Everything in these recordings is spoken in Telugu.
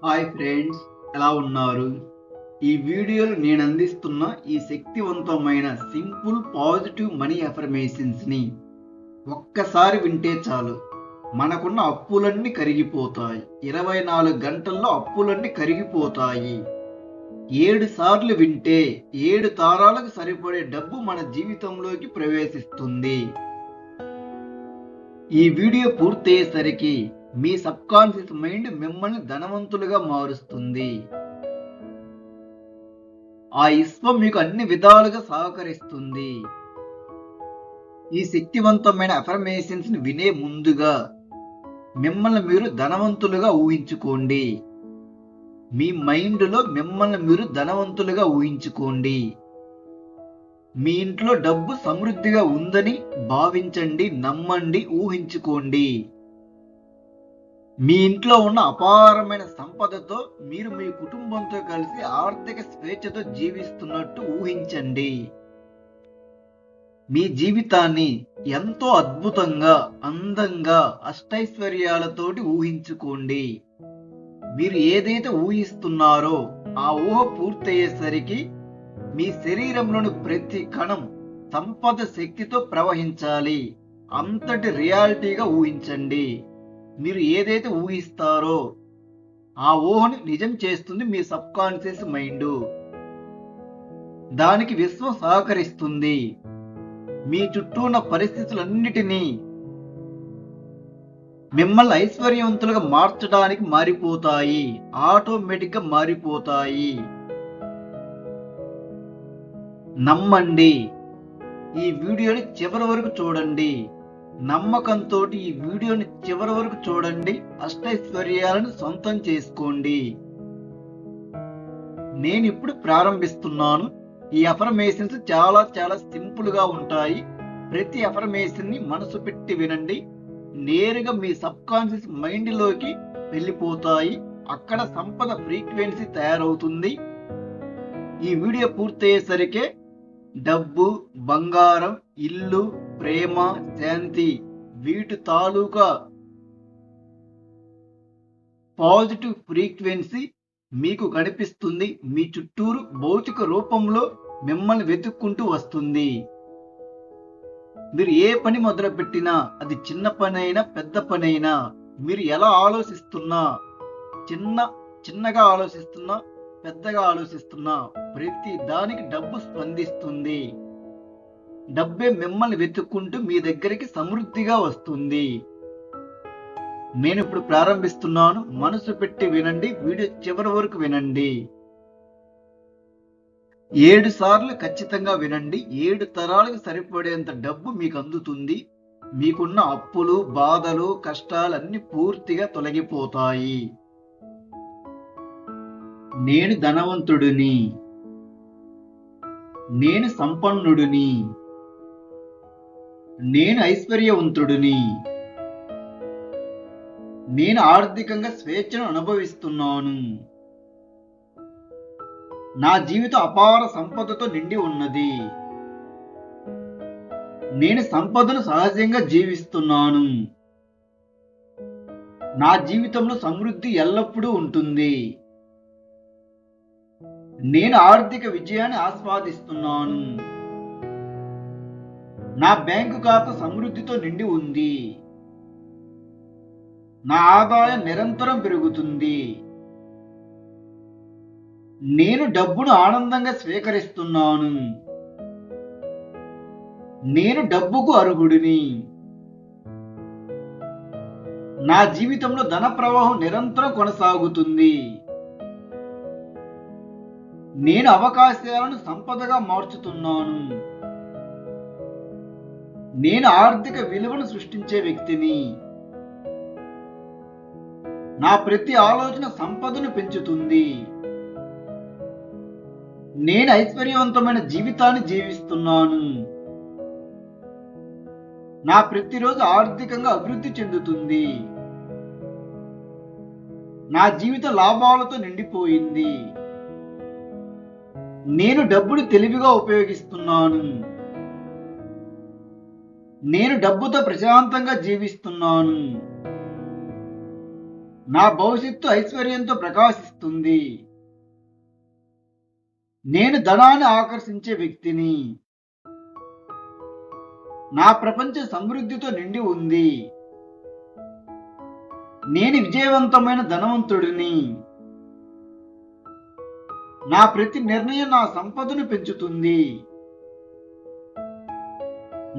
హాయ్ ఫ్రెండ్స్, ఎలా ఉన్నారు? ఈ వీడియోలో నేను అందిస్తున్న ఈ శక్తివంతమైన సింపుల్ పాజిటివ్ మనీ అఫర్మేషన్స్ ని ఒక్కసారి వింటే చాలు, మనకున్న అప్పులన్నీ కరిగిపోతాయి. 24 గంటల్లో అప్పులన్నీ కరిగిపోతాయి. 7 సార్లు వింటే 7 తారాలకు సరిపడే డబ్బు మన జీవితంలోకి ప్రవేశిస్తుంది. ఈ వీడియో పూర్తయ్యేసరికి మీ సబ్ కాన్షియస్ మైండ్ మిమ్మల్ని ధనవంతులుగా మారుస్తుంది. ఆ విశ్వం మీకు అన్ని విధాలుగా సహకరిస్తుంది. ఈ శక్తివంతమైన అఫర్మేషన్స్ ని వినే ముందుగా మిమ్మల్ని మీరు ధనవంతులుగా ఊహించుకోండి. మీ మైండ్ లో మిమ్మల్ని మీరు ధనవంతులుగా ఊహించుకోండి. మీ ఇంట్లో డబ్బు సమృద్ధిగా ఉందని భావించండి, నమ్మండి, ఊహించుకోండి. మీ ఇంట్లో ఉన్న అపారమైన సంపదతో మీరు మీ కుటుంబంతో కలిసి ఆర్థిక స్వేచ్ఛతో జీవిస్తున్నట్టు ఊహించండి. మీ జీవితాన్ని ఎంతో అద్భుతంగా, అందంగా, అష్టైశ్వర్యాలతోటి ఊహించుకోండి. మీరు ఏదైతే ఊహిస్తున్నారో ఆ ఊహ పూర్తయ్యేసరికి మీ శరీరంలోని ప్రతి కణం సంపద శక్తితో ప్రవహించాలి. అంతటి రియాలిటీగా ఊహించండి. మీరు ఏదైతే ఊహిస్తారో ఆ ఊహను నిజం చేస్తుంది మీ సబ్ కాన్షియస్ మైండ్. దానికి విశ్వం సహకరిస్తుంది. మీ చుట్టూ ఉన్న పరిస్థితులన్నిటినీ మిమ్మల్ని ఐశ్వర్యవంతులుగా మార్చడానికి మారిపోతాయి. ఆటోమేటిక్ గా మారిపోతాయి. నమ్మండి. ఈ వీడియోని చివరి వరకు చూడండి. నమ్మకంతో ఈ వీడియోని చివరి వరకు చూడండి. అష్టైశ్వర్యాలను సొంతం చేసుకోండి. నేను ఇప్పుడు ప్రారంభిస్తున్నాను. ఈ అఫర్మేషన్స్ చాలా చాలా సింపుల్ గా ఉంటాయి. ప్రతి అఫర్మేషన్ ని మనసు పెట్టి వినండి. నేరుగా మీ సబ్ కాన్షియస్ మైండ్ లోకి వెళ్ళిపోతాయి. అక్కడ సంపద ఫ్రీక్వెన్సీ తయారవుతుంది. ఈ వీడియో పూర్తయ్యేసరికే డబ్బు, బంగారం, ఇల్లు, ప్రేమ, శాంతి వీటి తాలూకా పాజిటివ్ ఫ్రీక్వెన్సీ మీకు కనిపిస్తుంది. మీ చుట్టూరు భౌతిక రూపంలో మిమ్మల్ని వెతుక్కుంటూ వస్తుంది. మీరు ఏ పని మొదలు పెట్టినా, అది చిన్న పని అయినా పెద్ద పని అయినా, మీరు ఎలా ఆలోచిస్తున్నా, చిన్నగా ఆలోచిస్తున్నా, పెద్దగా ఆలోచిస్తున్నా, ప్రతి దానికి డబ్బు స్పందిస్తుంది. డబ్బే మిమ్మల్ని వెతుక్కుంటూ మీ దగ్గరికి సమృద్ధిగా వస్తుంది. నేను ఇప్పుడు ప్రారంభిస్తున్నాను. మనసు పెట్టి వినండి. వీడియో చివరి వరకు వినండి. 7 సార్లు ఖచ్చితంగా వినండి. 7 తరాలకు సరిపడేంత డబ్బు మీకు అందుతుంది. మీకున్న అప్పులు, బాధలు, కష్టాలన్నీ పూర్తిగా తొలగిపోతాయి. నేను ధనవంతుడిని. నేను సంపన్నుడిని. నేను ఐశ్వర్యవంతుడిని. నేను ఆర్థికంగా స్వేచ్ఛను అనుభవిస్తున్నాను. నా జీవితం అపార సంపదతో నిండి ఉన్నది. నేను సంపదను సహజంగా జీవిస్తున్నాను. నా జీవితంలో సమృద్ధి ఎల్లప్పుడూ ఉంటుంది. నేను ఆర్థిక విజయాన్ని ఆస్వాదిస్తున్నాను. నా బ్యాంకు ఖాతా సమృద్ధితో నిండి ఉంది. నా ఆదాయం నిరంతరం పెరుగుతుంది. నేను డబ్బును ఆనందంగా స్వీకరిస్తున్నాను. నేను డబ్బుకు అర్హుడిని. నా జీవితంలో ధన ప్రవాహం నిరంతరం కొనసాగుతుంది. నేను అవకాశాలను సంపదగా మార్చుతున్నాను. నేను ఆర్థిక విలువను సృష్టించే వ్యక్తిని. నా ప్రతి ఆలోచన సంపదను పెంచుతుంది. నేను ఐశ్వర్యవంతమైన జీవితాన్ని జీవిస్తున్నాను. నా ప్రతిరోజు ఆర్థికంగా అభివృద్ధి చెందుతుంది. నా జీవిత లాభాలతో నిండిపోయింది. నేను డబ్బును తెలివిగా ఉపయోగిస్తున్నాను. నేను డబ్బుతో ప్రశాంతంగా జీవిస్తున్నాను. నా భవిష్యత్తు ఐశ్వర్యంతో ప్రకాశిస్తుంది. నేను ధనాన్ని ఆకర్షించే వ్యక్తిని. నా ప్రపంచం సమృద్ధితో నిండి ఉంది. నేను విజయవంతమైన ధనవంతుడిని. నా ప్రతి నిర్ణయం నా సంపదను పెంచుతుంది.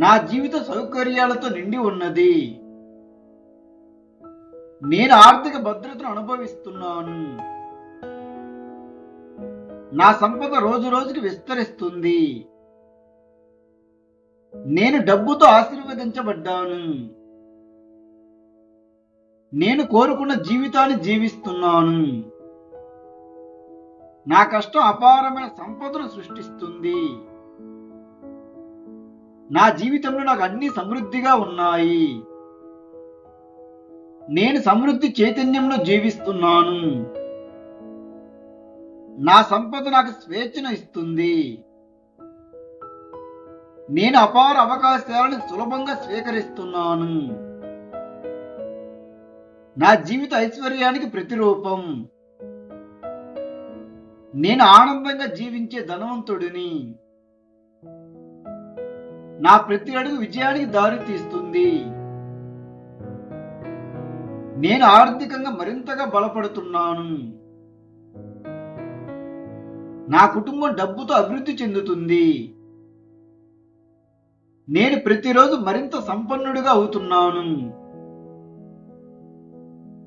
నా జీవిత సౌకర్యాలతో నిండి ఉన్నది. నేను ఆర్థిక భద్రతను అనుభవిస్తున్నాను. నా సంపద రోజు రోజుకి విస్తరిస్తుంది. నేను డబ్బుతో ఆశీర్వదించబడ్డాను. నేను కోరుకున్న జీవితాన్ని జీవిస్తున్నాను. నా కష్టం అపారమైన సంపదను సృష్టిస్తుంది. నా జీవితంలో నాకు అన్ని సమృద్ధిగా ఉన్నాయి. నేను సమృద్ధి చైతన్యంలో జీవిస్తున్నాను. నా సంపద నాకు స్వేచ్ఛను ఇస్తుంది. నేను అపార అవకాశాలను సులభంగా స్వీకరిస్తున్నాను. నా జీవిత ఐశ్వర్యానికి ప్రతిరూపం. నేను ఆనందంగా జీవించే ధనవంతుడిని. నా ప్రతి అడుగు విజయానికి దారి తీస్తుంది. నేను ఆర్థికంగా మరింతగా బలపడుతున్నాను. నా కుటుంబం డబ్బుతో అభివృద్ధి చెందుతుంది. నేను ప్రతిరోజు మరింత సంపన్నుడిగా అవుతున్నాను.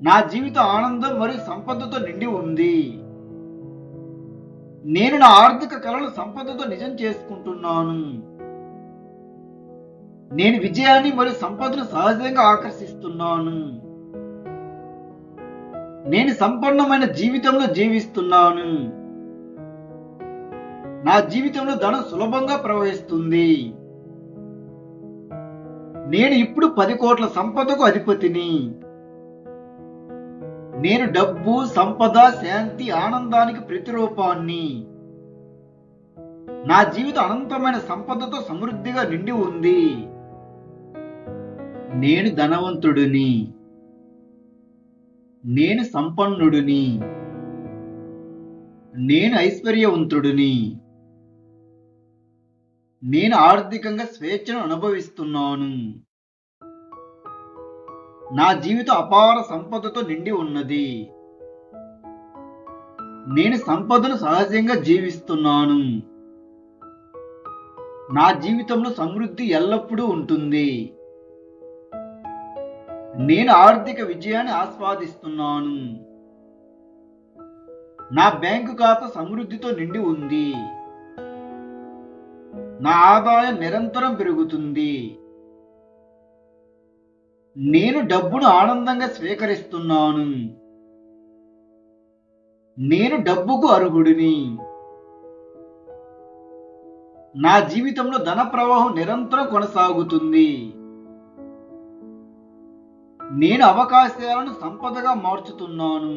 నా జీవిత ఆనందం మరియు సంపదతో నిండి ఉంది. నేను నా ఆర్థిక కలను సంపదతో నిజం చేసుకుంటున్నాను. నేను విజయాన్ని మరియు సంపదను సహజంగా ఆకర్షిస్తున్నాను. నేను సంపన్నమైన జీవితంలో జీవిస్తున్నాను. నా జీవితంలో ధనం సులభంగా ప్రవహిస్తుంది. నేను ఇప్పుడు 10 కోట్ల సంపదకు అధిపతిని. నేను డబ్బు, సంపద, శాంతి, ఆనందానికి ప్రతిరూపాన్ని. నా జీవితం అనంతమైన సంపదతో సమృద్ధిగా నిండి ఉంది. నేను ధనవంతుడిని. నేను సంపన్నుడిని. నేను ఐశ్వర్యవంతుడిని. నేను ఆర్థికంగా స్వేచ్ఛను అనుభవిస్తున్నాను. నా జీవితం అపార సంపదతో నిండి ఉన్నది. నేను సంపదను సహజంగా జీవిస్తున్నాను. నా జీవితంలో సమృద్ధి ఎల్లప్పుడూ ఉంటుంది. నేను ఆర్థిక విజయాన్ని ఆస్వాదిస్తున్నాను. నా బ్యాంకు ఖాతా సమృద్ధితో నిండి ఉంది. నా ఆదాయం నిరంతరం పెరుగుతుంది. నేను డబ్బును ఆనందంగా స్వీకరిస్తున్నాను. నేను డబ్బుకు అర్హుడిని. నా జీవితంలో ధన ప్రవాహం నిరంతరం కొనసాగుతుంది. నేను అవకాశాలను సంపదగా మార్చుతున్నాను.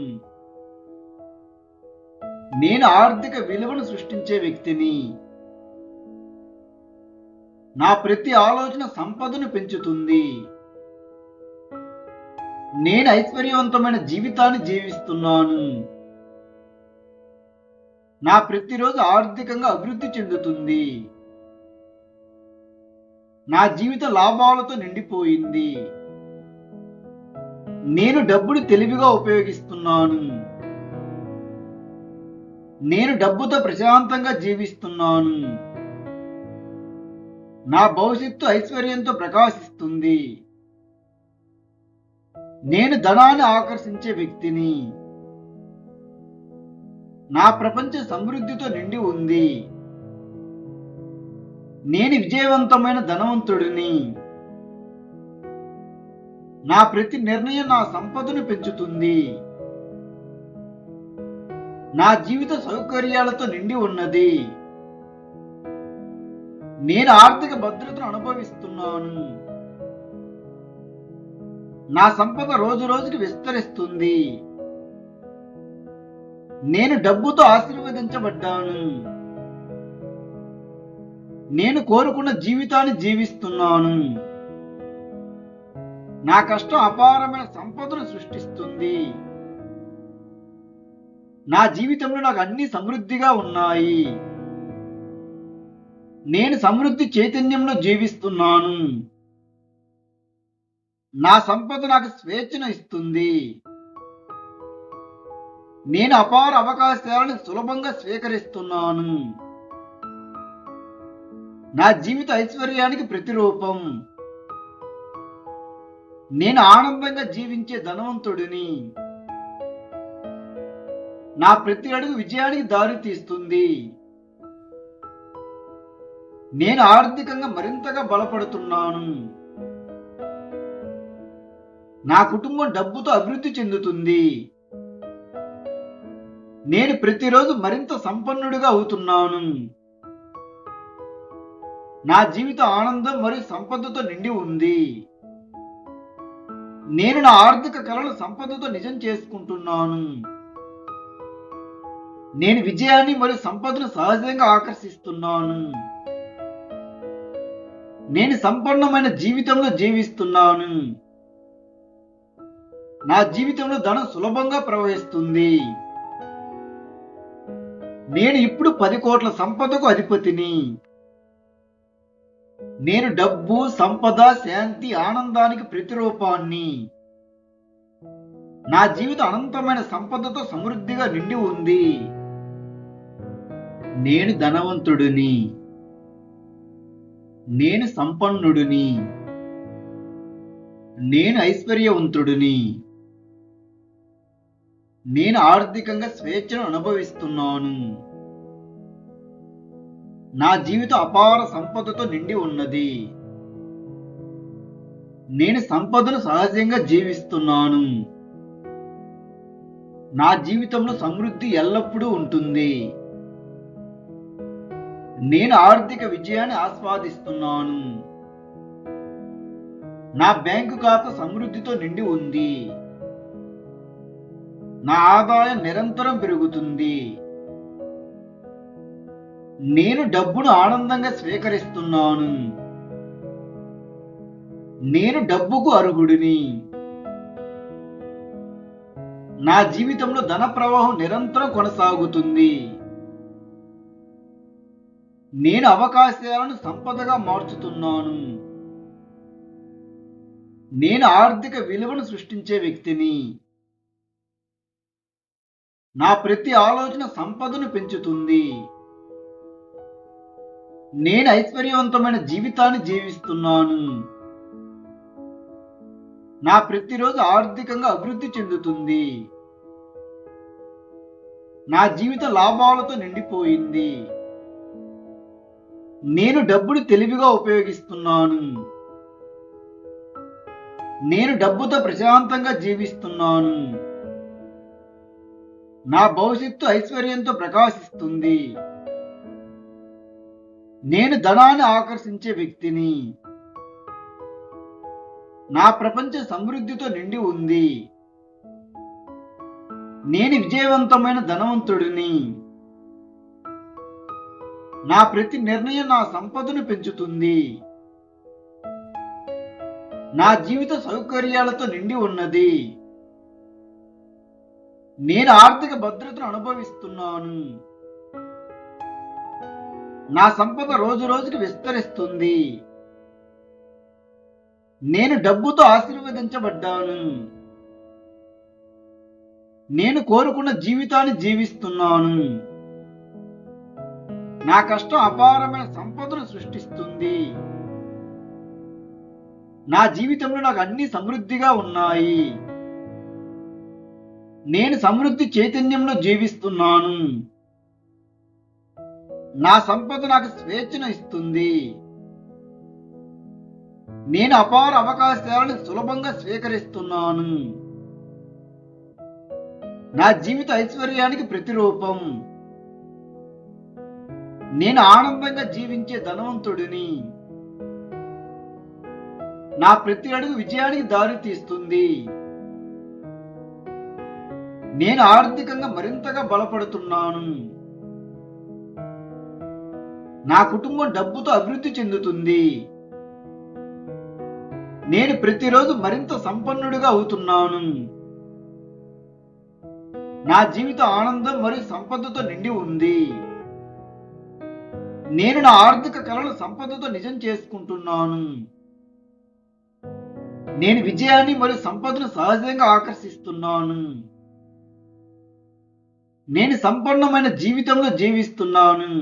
నేను ఆర్థిక విలువను సృష్టించే వ్యక్తిని. నా ప్రతి ఆలోచన సంపదను పెంచుతుంది. నేను ఐశ్వర్యవంతమైన జీవితాన్ని జీవిస్తున్నాను. నా ప్రతిరోజు ఆర్థికంగా అభివృద్ధి చెందుతుంది. నా జీవిత లాభాలతో నిండిపోయింది. నేను డబ్బును తెలివిగా ఉపయోగిస్తున్నాను. నేను డబ్బుతో ప్రశాంతంగా జీవిస్తున్నాను. నా భవిష్యత్తు ఐశ్వర్యంతో ప్రకాశిస్తుంది. నేను ధనాన్ని ఆకర్షించే వ్యక్తిని. నా ప్రపంచం సమృద్ధితో నిండి ఉంది. నేను విజయవంతమైన ధనవంతుడిని. నా ప్రతి నిర్ణయం నా సంపదను పెంచుతుంది. నా జీవిత సౌకర్యాలతో నిండి ఉన్నది. నేను ఆర్థిక భద్రతను అనుభవిస్తున్నాను. నా సంపద రోజు రోజుకి విస్తరిస్తుంది. నేను డబ్బుతో ఆశీర్వదించబడ్డాను. నేను కోరుకున్న జీవితాన్ని జీవిస్తున్నాను. నా కష్టం అపారమైన సంపదను సృష్టిస్తుంది. నా జీవితంలో నాకు అన్ని సమృద్ధిగా ఉన్నాయి. నేను సమృద్ధి చైతన్యంలో జీవిస్తున్నాను. నా సంపద నాకు స్వేచ్ఛను ఇస్తుంది. నేను అపార అవకాశాలను సులభంగా స్వీకరిస్తున్నాను. నా జీవిత ఐశ్వర్యానికి ప్రతిరూపం. నేను ఆనందంగా జీవించే ధనవంతుడిని. నా ప్రతి అడుగు విజయానికి దారి తీస్తుంది. నేను ఆర్థికంగా మరింతగా బలపడుతున్నాను. నా కుటుంబం డబ్బుతో అభివృద్ధి చెందుతుంది. నేను ప్రతిరోజు మరింత సంపన్నుడిగా అవుతున్నాను. నా జీవిత ఆనందం మరియు సంపదతో నిండి ఉంది. నేను నా ఆర్థిక కలను సంపదతో నిజం చేసుకుంటున్నాను. నేను విజయాన్ని మరియు సంపదను సహజంగా ఆకర్షిస్తున్నాను. నేను సంపన్నమైన జీవితంలో జీవిస్తున్నాను. నా జీవితంలో ధనం సులభంగా ప్రవహిస్తుంది. నేను ఇప్పుడు 10 కోట్ల సంపదకు అధిపతిని. నేను డబ్బు, సంపద, శాంతి, ఆనందానికి ప్రతిరూపాన్ని. నా జీవితం అనంతమైన సంపదతో సమృద్ధిగా నిండి ఉంది. నేను ధనవంతుడిని. నేను సంపన్నుడిని. నేను ఐశ్వర్యవంతుడిని. నేను ఆర్థికంగా స్వేచ్ఛను అనుభవిస్తున్నాను. నా జీవితం అపార సంపదతో నిండి ఉన్నది. నేను సంపదను సహజంగా జీవిస్తున్నాను. నా జీవితంలో సమృద్ధి ఎల్లప్పుడూ ఉంటుంది. నేను ఆర్థిక విజయాన్ని ఆస్వాదిస్తున్నాను. నా బ్యాంకు ఖాతా సమృద్ధితో నిండి ఉంది. నా ఆదాయం నిరంతరం పెరుగుతుంది. నేను డబ్బును ఆనందంగా స్వీకరిస్తున్నాను. నేను డబ్బుకు అర్హుడిని. నా జీవితంలో ధన ప్రవాహం నిరంతరం కొనసాగుతుంది. నేను అవకాశాలను సంపదగా మార్చుతున్నాను. నేను ఆర్థిక విలువను సృష్టించే వ్యక్తిని. నా ప్రతి ఆలోచన సంపదను పెంచుతుంది. నేను ఐశ్వర్యవంతమైన జీవితాన్ని జీవిస్తున్నాను. నా ప్రతిరోజు ఆర్థికంగా అభివృద్ధి చెందుతుంది. నా జీవిత లాభాలతో నిండిపోయింది. నేను డబ్బును తెలివిగా ఉపయోగిస్తున్నాను. నేను డబ్బుతో ప్రశాంతంగా జీవిస్తున్నాను. నా భవిష్యత్తు ఐశ్వర్యంతో ప్రకాశిస్తుంది. నేను ధనాన్ని ఆకర్షించే వ్యక్తిని. నా ప్రపంచ సమృద్ధితో నిండి ఉంది. నేను విజయవంతమైన ధనవంతుడిని. నా ప్రతి నిర్ణయం నా సంపదను పెంచుతుంది. నా జీవిత సౌకర్యాలతో నిండి ఉన్నది. నేను ఆర్థిక భద్రతను అనుభవిస్తున్నాను. నా సంపద రోజు రోజుకి విస్తరిస్తుంది. నేను డబ్బుతో ఆశీర్వదించబడ్డాను. నేను కోరుకున్న జీవితాన్ని జీవిస్తున్నాను. నా కష్టం అపారమైన సంపదను సృష్టిస్తుంది. నా జీవితంలో నాకు అన్ని సమృద్ధిగా ఉన్నాయి. నేను సమృద్ధి చైతన్యంలో జీవిస్తున్నాను. నా సంపద నాకు స్వేచ్ఛను ఇస్తుంది. నేను అపార అవకాశాలను సులభంగా స్వీకరిస్తున్నాను. నా జీవిత ఐశ్వర్యానికి ప్రతిరూపం. నేను ఆనందంగా జీవించే ధనవంతుడిని. నా ప్రతి అడుగు విజయానికి దారి తీస్తుంది. నేను ఆర్థికంగా మరింతగా బలపడుతున్నాను. నా కుటుంబం డబ్బుతో అభివృద్ధి చెందుతుంది. నేను ప్రతిరోజు మరింత సంపన్నుడిగా అవుతున్నాను. నా జీవితం ఆనందం మరియు సంపదతో నిండి ఉంది. నేను నా ఆర్థిక కలను సంపదతో నిజం చేసుకుంటున్నాను. నేను విజయాన్ని మరియు సంపదను సహజంగా ఆకర్షిస్తున్నాను. నేను సంపన్నమైన జీవితంలో జీవిస్తున్నాను.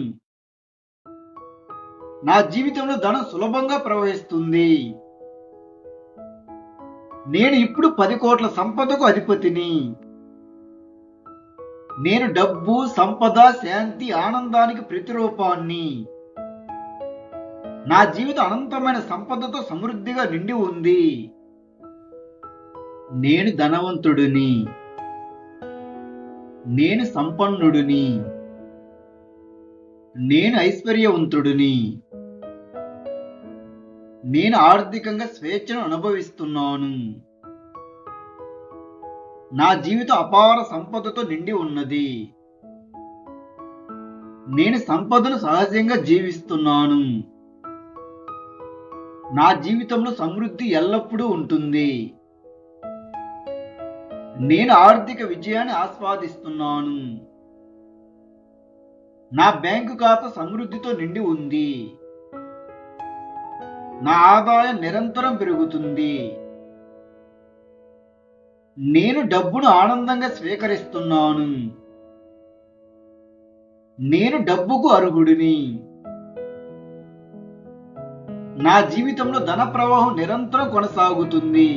నా జీవితంలో ధనం సులభంగా ప్రవహిస్తుంది. నేను ఇప్పుడు 10 కోట్ల సంపదకు అధిపతిని. నేను డబ్బు, సంపద, శాంతి, ఆనందానికి ప్రతిరూపాన్ని. నా జీవితం అనంతమైన సంపదతో సమృద్ధిగా నిండి ఉంది. నేను ధనవంతుడిని. నేను సంపన్నుడిని. నేను ఐశ్వర్యవంతుడిని. నేను ఆర్థికంగా స్వేచ్ఛను అనుభవిస్తున్నాను. నా జీవితం అపార సంపదతో నిండి ఉన్నది. నేను సంపదను సహజంగా జీవిస్తున్నాను. నా జీవితంలో సమృద్ధి ఎల్లప్పుడూ ఉంటుంది. నేను ఆర్థిక విజయాన్ని ఆస్వాదిస్తున్నాను. నా బ్యాంకు ఖాతా సమృద్ధితో నిండి ఉంది. నా ఆదాయం నిరంతరం పెరుగుతుంది. నేను డబ్బును ఆనందంగా స్వీకరిస్తున్నాను. నేను డబ్బుకు అర్హుడిని. నా జీవితంలో ధన ప్రవాహం నిరంతరం కొనసాగుతుంది.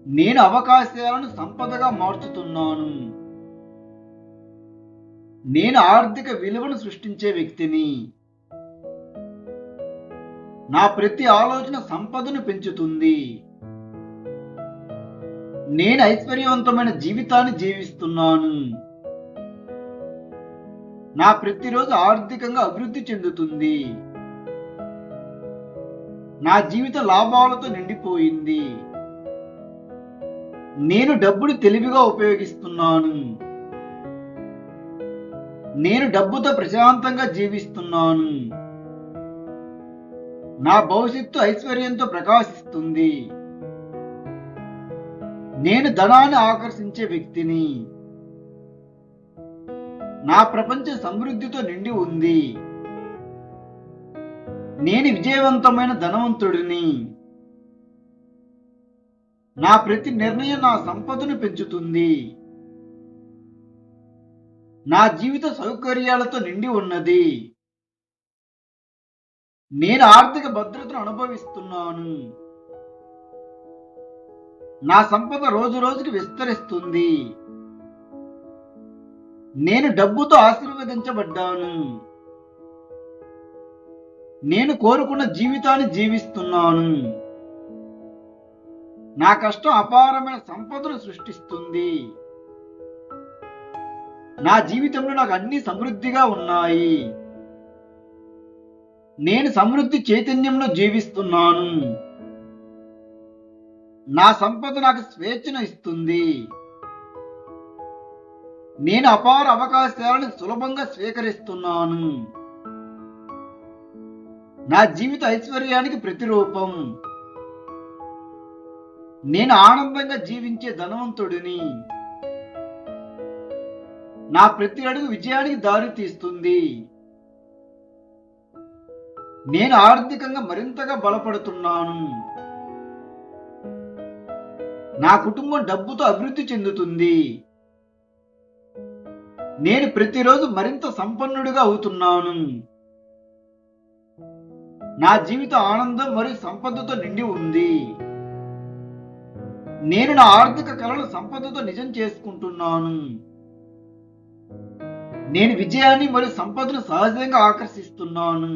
నేను అవకాశాలను సంపదగా మార్చుతున్నాను. నేను ఆర్థిక విలువను సృష్టించే వ్యక్తిని. నా ప్రతి ఆలోచన సంపదను పెంచుతుంది. నేను ఐశ్వర్యవంతమైన జీవితాన్ని జీవిస్తున్నాను. నా ప్రతిరోజు ఆర్థికంగా అభివృద్ధి చెందుతుంది. నా జీవిత లాభాలతో నిండిపోయింది. నేను డబ్బును తెలివిగా ఉపయోగిస్తున్నాను. నేను డబ్బుతో ప్రశాంతంగా జీవిస్తున్నాను. నా భవిష్యత్తు ఐశ్వర్యంతో ప్రకాశిస్తుంది. నేను ధనాన్ని ఆకర్షించే వ్యక్తిని. నా ప్రపంచం సమృద్ధితో నిండి ఉంది. నేను విజయవంతమైన ధనవంతుడిని. నా ప్రతి నిర్ణయం నా సంపదను పెంచుతుంది. నా జీవిత సౌకర్యాలతో నిండి ఉన్నది. నేను ఆర్థిక భద్రతను అనుభవిస్తున్నాను. నా సంపద రోజు రోజుకి విస్తరిస్తుంది. నేను డబ్బుతో ఆశీర్వదించబడ్డాను. నేను కోరుకున్న జీవితాన్ని జీవిస్తున్నాను. నా కష్టం అపారమైన సంపదను సృష్టిస్తుంది. నా జీవితంలో నాకు అన్ని సమృద్ధిగా ఉన్నాయి. నేను సమృద్ధి చైతన్యంలో జీవిస్తున్నాను. నా సంపద నాకు స్వేచ్ఛను ఇస్తుంది. నేను అపార అవకాశాలను సులభంగా స్వీకరిస్తున్నాను. నా జీవిత ఐశ్వర్యానికి ప్రతిరూపం. నేను ఆనందంగా జీవించే ధనవంతుడిని. నా ప్రతి అడుగు విజయానికి దారి తీస్తుంది. నేను ఆర్థికంగా మరింతగా బలపడుతున్నాను. నా కుటుంబం డబ్బుతో అభివృద్ధి చెందుతుంది. నేను ప్రతిరోజు మరింత సంపన్నుడిగా అవుతున్నాను. నా జీవిత ఆనందం మరియు సంపదతో నిండి ఉంది. నేను నా ఆర్థిక కలను సంపదతో నిజం చేసుకుంటున్నాను. నేను విజయాన్ని మరియు సంపదను సహజంగా ఆకర్షిస్తున్నాను.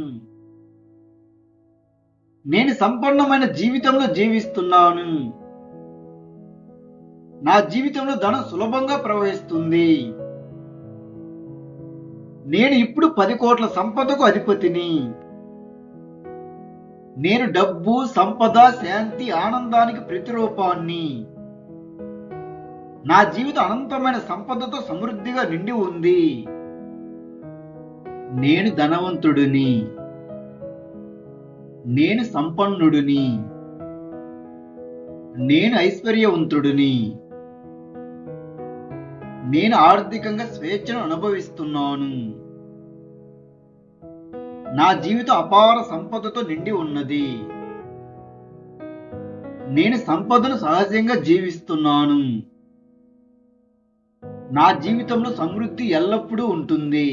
నేను సంపన్నమైన జీవితంలో జీవిస్తున్నాను. నా జీవితంలో ధనం సులభంగా ప్రవహిస్తుంది. నేను ఇప్పుడు 10 కోట్ల సంపదకు అధిపతిని. నేను డబ్బు, సంపద, శాంతి, ఆనందానికి ప్రతిరూపాన్ని. నా జీవితం అనంతమైన సంపదతో సమృద్ధిగా నిండి ఉంది. నేను ధనవంతుడిని. నేను సంపన్నుడిని. నేను ఐశ్వర్యవంతుడిని. నేను ఆర్థికంగా స్వేచ్ఛను అనుభవిస్తున్నాను. నా జీవితం అపార సంపదతో నిండి ఉన్నది. నేను సంపదను సహజంగా జీవిస్తున్నాను. నా జీవితంలో సమృద్ధి ఎల్లప్పుడూ ఉంటుంది.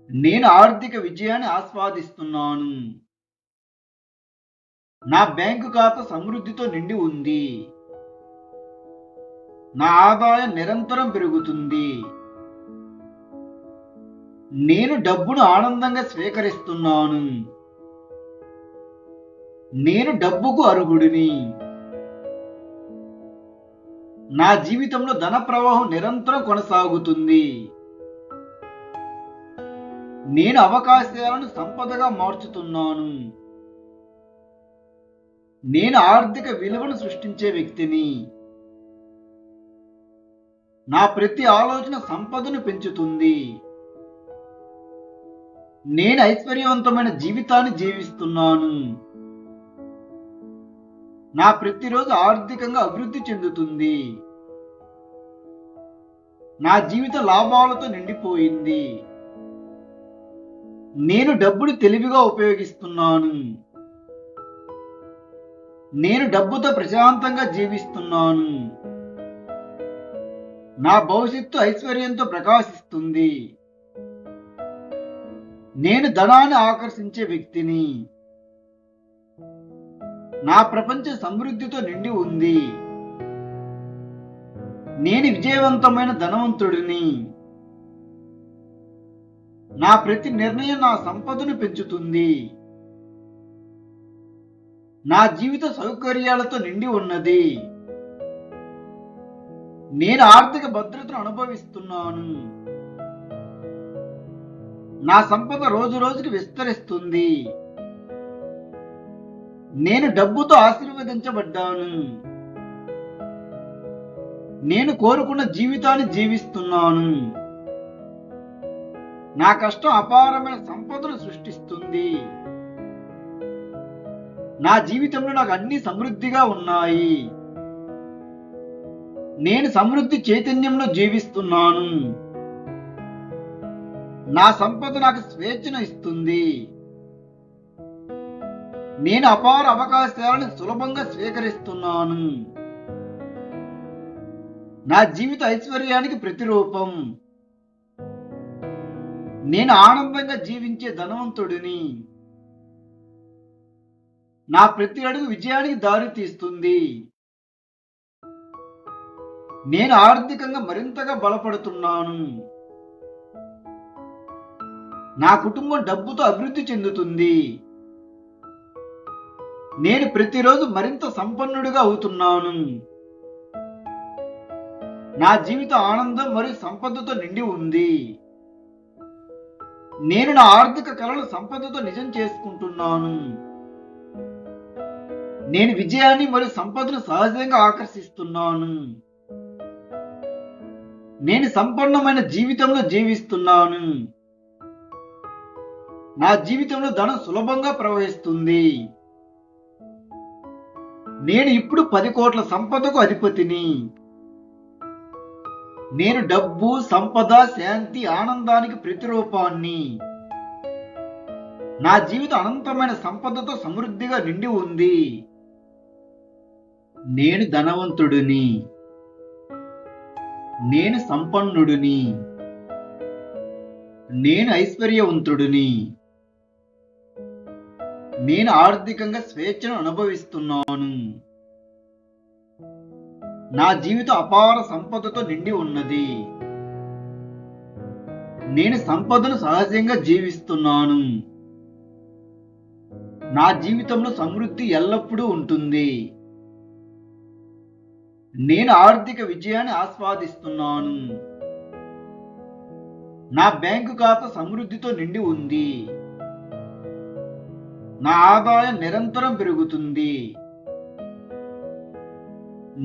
నేను ఆర్థిక విజయాన్ని ఆస్వాదిస్తున్నాను. నా బ్యాంకు ఖాతా సమృద్ధితో నిండి ఉంది. నా ఆదాయం నిరంతరం పెరుగుతుంది. నేను డబ్బును ఆనందంగా స్వీకరిస్తున్నాను. నేను డబ్బుకు అర్హుడిని. నా జీవితంలో ధన ప్రవాహం నిరంతరం కొనసాగుతుంది. నేను అవకాశాలను సంపదగా మార్చుతున్నాను. నేను ఆర్థిక విలువను సృష్టించే వ్యక్తిని. నా ప్రతి ఆలోచన సంపదను పెంచుతుంది. నేను ఐశ్వర్యవంతమైన జీవితాన్ని జీవిస్తున్నాను. నా ప్రతిరోజు ఆర్థికంగా అభివృద్ధి చెందుతుంది. నా జీవిత లాభాలతో నిండిపోయింది. నేను డబ్బును తెలివిగా ఉపయోగిస్తున్నాను. నేను డబ్బుతో ప్రశాంతంగా జీవిస్తున్నాను. నా భవిష్యత్తు ఐశ్వర్యంతో ప్రకాశిస్తుంది. నేను ధనాన్ని ఆకర్షించే వ్యక్తిని. నా ప్రపంచం సమృద్ధితో నిండి ఉంది. నేను విజయవంతమైన ధనవంతుడిని. నా ప్రతి నిర్ణయం నా సంపదను పెంచుతుంది. నా జీవిత సౌకర్యాలతో నిండి ఉన్నది. నేను ఆర్థిక భద్రతను అనుభవిస్తున్నాను. నా సంపద రోజు రోజుకి విస్తరిస్తుంది. నేను డబ్బుతో ఆశీర్వదించబడ్డాను. నేను కోరుకున్న జీవితాన్ని జీవిస్తున్నాను. నా కష్టం అపారమైన సంపదను సృష్టిస్తుంది. నా జీవితంలో నాకు అన్ని సమృద్ధిగా ఉన్నాయి. నేను సమృద్ధి చైతన్యంలో జీవిస్తున్నాను. నా సంపద నాకు స్వేచ్ఛను ఇస్తుంది. నేను అపార అవకాశాలను సులభంగా స్వీకరిస్తున్నాను. నా జీవిత ఐశ్వర్యానికి ప్రతిరూపం. నేను ఆనందంగా జీవించే ధనవంతుడిని. నా ప్రతి అడుగు విజయానికి దారి తీస్తుంది. నేను ఆర్థికంగా మరింతగా బలపడుతున్నాను. నా కుటుంబం డబ్బుతో అభివృద్ధి చెందుతుంది. నేను ప్రతిరోజు మరింత సంపన్నుడిగా అవుతున్నాను. నా జీవిత ఆనందం మరియు సంపదతో నిండి ఉంది. నేను నా ఆర్థిక కలను సంపదతో నిజం చేసుకుంటున్నాను. నేను విజయాన్ని మరియు సంపదను సహజంగా ఆకర్షిస్తున్నాను. నేను సంపన్నమైన జీవితంలో జీవిస్తున్నాను. నా జీవితంలో ధనం సులభంగా ప్రవహిస్తుంది. నేను ఇప్పుడు 10 కోట్ల సంపదకు అధిపతిని. నేను డబ్బు, సంపద, శాంతి, ఆనందానికి ప్రతిరూపాన్ని. నా జీవితం అనంతమైన సంపదతో సమృద్ధిగా నిండి ఉంది. నేను ధనవంతుడిని. నేను సంపన్నుడిని. నేను ఐశ్వర్యవంతుడిని. నేను ఆర్థికంగా స్వేచ్ఛను అనుభవిస్తున్నాను. నా జీవితం అపార సంపదతో నిండి ఉన్నది. నేను సంపదను సహజంగా జీవిస్తున్నాను. నా జీవితంలో సమృద్ధి ఎల్లప్పుడూ ఉంటుంది. నేను ఆర్థిక విజయాన్ని ఆస్వాదిస్తున్నాను. నా బ్యాంకు ఖాతా సమృద్ధితో నిండి ఉంది. నా ఆదాయం నిరంతరం పెరుగుతుంది.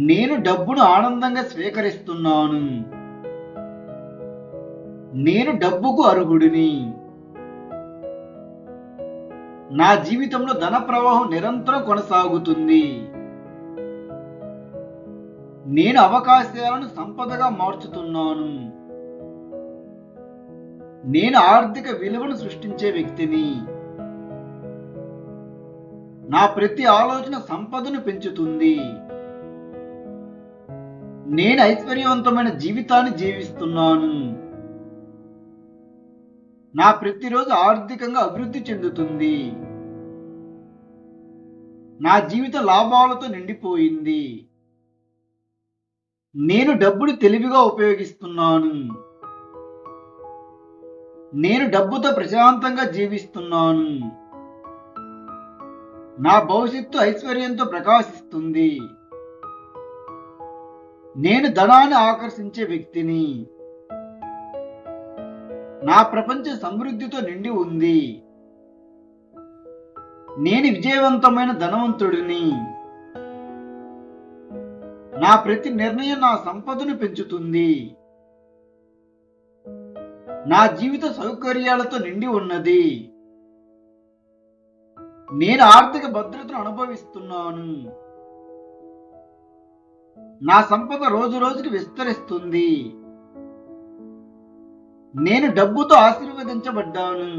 నేను డబ్బును ఆనందంగా స్వీకరిస్తున్నాను. నేను డబ్బుకు అర్హుడిని. నా జీవితంలో ధన ప్రవాహం నిరంతరం కొనసాగుతుంది. నేను అవకాశాలను సంపదగా మార్చుతున్నాను. నేను ఆర్థిక విలువను సృష్టించే వ్యక్తిని. నా ప్రతి ఆలోచన సంపదను పెంచుతుంది. నేను ఐశ్వర్యవంతమైన జీవితాన్ని జీవిస్తున్నాను. నా ప్రతిరోజు ఆర్థికంగా అభివృద్ధి చెందుతుంది. నా జీవిత లాభాలతో నిండిపోయింది. నేను డబ్బును తెలివిగా ఉపయోగిస్తున్నాను. నేను డబ్బుతో ప్రశాంతంగా జీవిస్తున్నాను. నా భవిష్యత్తు ఐశ్వర్యంతో ప్రకాశిస్తుంది. నేను ధనాన్ని ఆకర్షించే వ్యక్తిని. నా ప్రపంచం సమృద్ధితో నిండి ఉంది. నేను విజయవంతమైన ధనవంతుడిని. నా ప్రతి నిర్ణయం నా సంపదను పెంచుతుంది. నా జీవిత సౌకర్యాలతో నిండి ఉన్నది. నేను ఆర్థిక భద్రతను అనుభవిస్తున్నాను. నా సంపద రోజు రోజుకి విస్తరిస్తుంది. నేను డబ్బుతో ఆశీర్వదించబడ్డాను.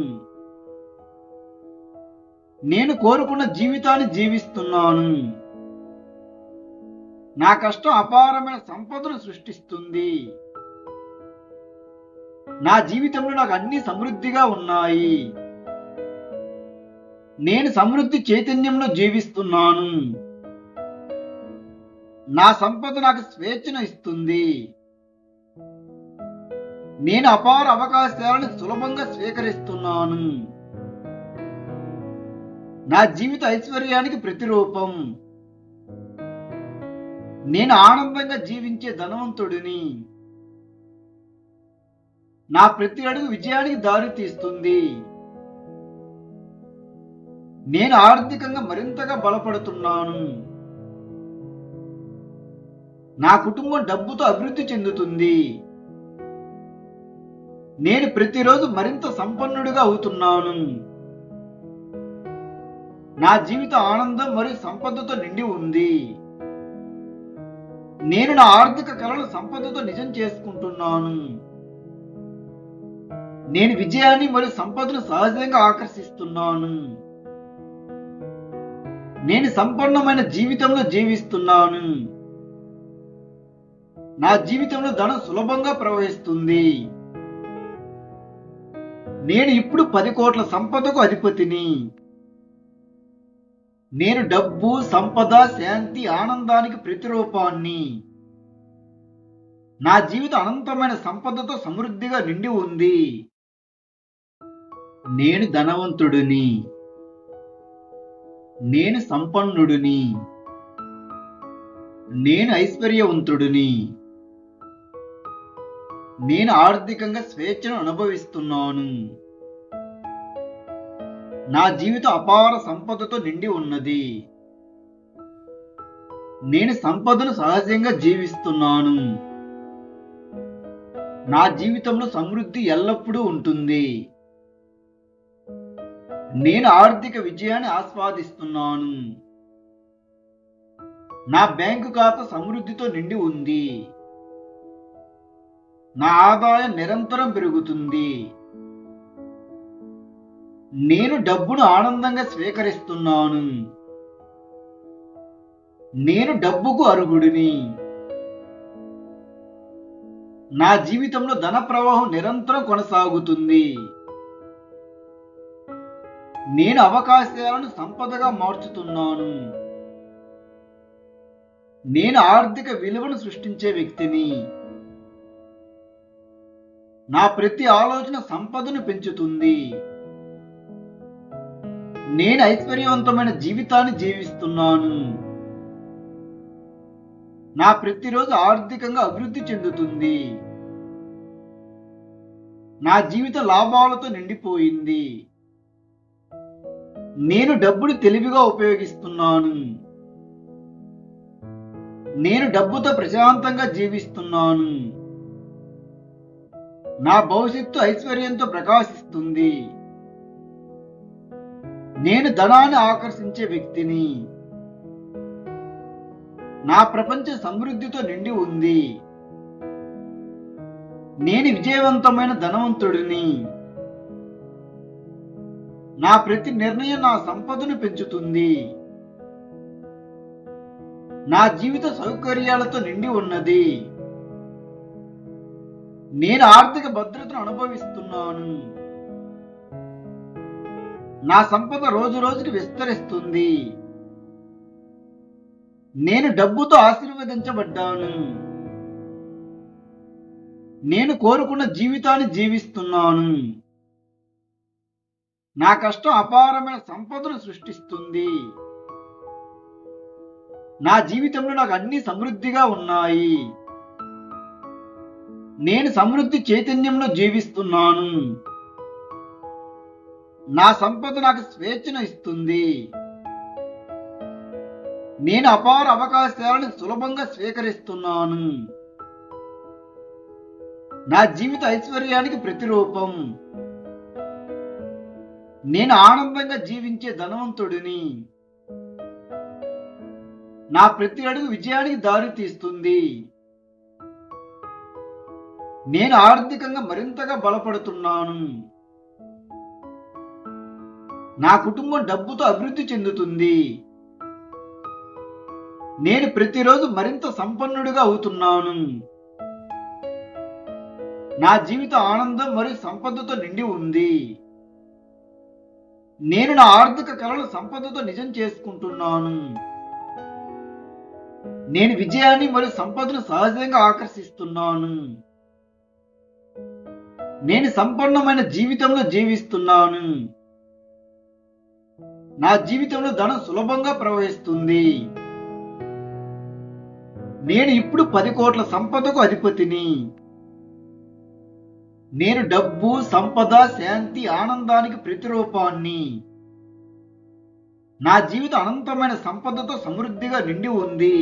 నేను కోరుకున్న జీవితాన్ని జీవిస్తున్నాను. నా కష్టం అపారమైన సంపదను సృష్టిస్తుంది. నా జీవితంలో నాకు అన్ని సమృద్ధిగా ఉన్నాయి. నేను సమృద్ధి చైతన్యంలో జీవిస్తున్నాను. నా సంపద నాకు స్వేచ్ఛను ఇస్తుంది. నేను అపార అవకాశాలను సులభంగా స్వీకరిస్తున్నాను. నా జీవిత ఐశ్వర్యానికి ప్రతిరూపం. నేను ఆనందంగా జీవించే ధనవంతుడిని. నా ప్రతి అడుగు విజయానికి దారి తీస్తుంది. నేను ఆర్థికంగా మరింతగా బలపడుతున్నాను. నా కుటుంబం డబ్బుతో అభివృద్ధి చెందుతుంది. నేను ప్రతిరోజు మరింత సంపన్నుడిగా అవుతున్నాను. నా జీవిత ఆనందం మరియు సంపదతో నిండి ఉంది. నేను నా ఆర్థిక కలను సంపదతో నిజం చేసుకుంటున్నాను. నేను విజయాన్ని మరియు సంపదను సహజంగా ఆకర్షిస్తున్నాను. నేను సంపన్నమైన జీవితంలో జీవిస్తున్నాను. నా జీవితంలో ధనం సులభంగా ప్రవహిస్తుంది. నేను ఇప్పుడు 10 కోట్ల సంపదకు అధిపతిని. నేను డబ్బు, సంపద, శాంతి, ఆనందానికి ప్రతిరూపాన్ని. నా జీవితం అనంతమైన సంపదతో సమృద్ధిగా నిండి ఉంది. నేను ధనవంతుడిని. నేను సంపన్నుడిని. నేను ఐశ్వర్యవంతుడిని. నేను ఆర్థికంగా స్వేచ్ఛను అనుభవిస్తున్నాను. నా జీవితం అపార సంపదతో నిండి ఉన్నది. నేను సంపదను సహజంగా జీవిస్తున్నాను. నా జీవితంలో సమృద్ధి ఎల్లప్పుడూ ఉంటుంది. నేను ఆర్థిక విజయాన్ని ఆస్వాదిస్తున్నాను. నా బ్యాంకు ఖాతా సమృద్ధితో నిండి ఉంది. నా ఆదాయం నిరంతరం పెరుగుతుంది. నేను డబ్బును ఆనందంగా స్వీకరిస్తున్నాను. నేను డబ్బుకు అర్హుడిని. నా జీవితంలో ధన ప్రవాహం నిరంతరం కొనసాగుతుంది. నేను అవకాశాలను సంపదగా మార్చుతున్నాను. నేను ఆర్థిక విలువను సృష్టించే వ్యక్తిని. నా ప్రతి ఆలోచన సంపదను పెంచుతుంది. నేను ఐశ్వర్యవంతమైన జీవితాన్ని జీవిస్తున్నాను. నా ప్రతిరోజు ఆర్థికంగా అభివృద్ధి చెందుతుంది. నా జీవిత లాభాలతో నిండిపోయింది. నేను డబ్బును తెలివిగా ఉపయోగిస్తున్నాను. నేను డబ్బుతో ప్రశాంతంగా జీవిస్తున్నాను. నా భవిష్యత్తు ఐశ్వర్యంతో ప్రకాశిస్తుంది. నేను ధనాన్ని ఆకర్షించే వ్యక్తిని. నా ప్రపంచం సమృద్ధితో నిండి ఉంది. నేను విజయవంతమైన ధనవంతుడిని. నా ప్రతి నిర్ణయం నా సంపదను పెంచుతుంది. నా జీవిత సౌకర్యాలతో నిండి ఉన్నది. నేను ఆర్థిక భద్రతను అనుభవిస్తున్నాను. నా సంపద రోజు రోజుకి విస్తరిస్తుంది. నేను డబ్బుతో ఆశీర్వదించబడ్డాను. నేను కోరుకున్న జీవితాన్ని జీవిస్తున్నాను. నా కష్టం అపారమైన సంపదను సృష్టిస్తుంది. నా జీవితంలో నాకు అన్ని సమృద్ధిగా ఉన్నాయి. నేను సమృద్ధి చైతన్యంలో జీవిస్తున్నాను. నా సంపద నాకు స్వేచ్ఛను ఇస్తుంది. నేను అపార అవకాశాలను సులభంగా స్వీకరిస్తున్నాను. నా జీవిత ఐశ్వర్యానికి ప్రతిరూపం. నేను ఆనందంగా జీవించే ధనవంతుడిని. నా ప్రతి అడుగు విజయానికి దారి తీస్తుంది. నేను ఆర్థికంగా మరింతగా బలపడుతున్నాను. నా కుటుంబం డబ్బుతో అభివృద్ధి చెందుతుంది. నేను ప్రతిరోజు మరింత సంపన్నుడిగా అవుతున్నాను. నా జీవిత ఆనందం మరియు సంపదతో నిండి ఉంది. నేను నా ఆర్థిక కలలు సంపదతో నిజం చేసుకుంటున్నాను. నేను విజయాన్ని మరియు సంపదను సహజంగా ఆకర్షిస్తున్నాను. నేను సంపన్నమైన జీవితంలో జీవిస్తున్నాను. నా జీవితంలో ధనం సులభంగా ప్రవహిస్తుంది. నేను ఇప్పుడు 10 కోట్ల సంపదకు అధిపతిని. నేను డబ్బు, సంపద, శాంతి, ఆనందానికి ప్రతిరూపాన్ని. నా జీవితం అనంతమైన సంపదతో సమృద్ధిగా నిండి ఉంది.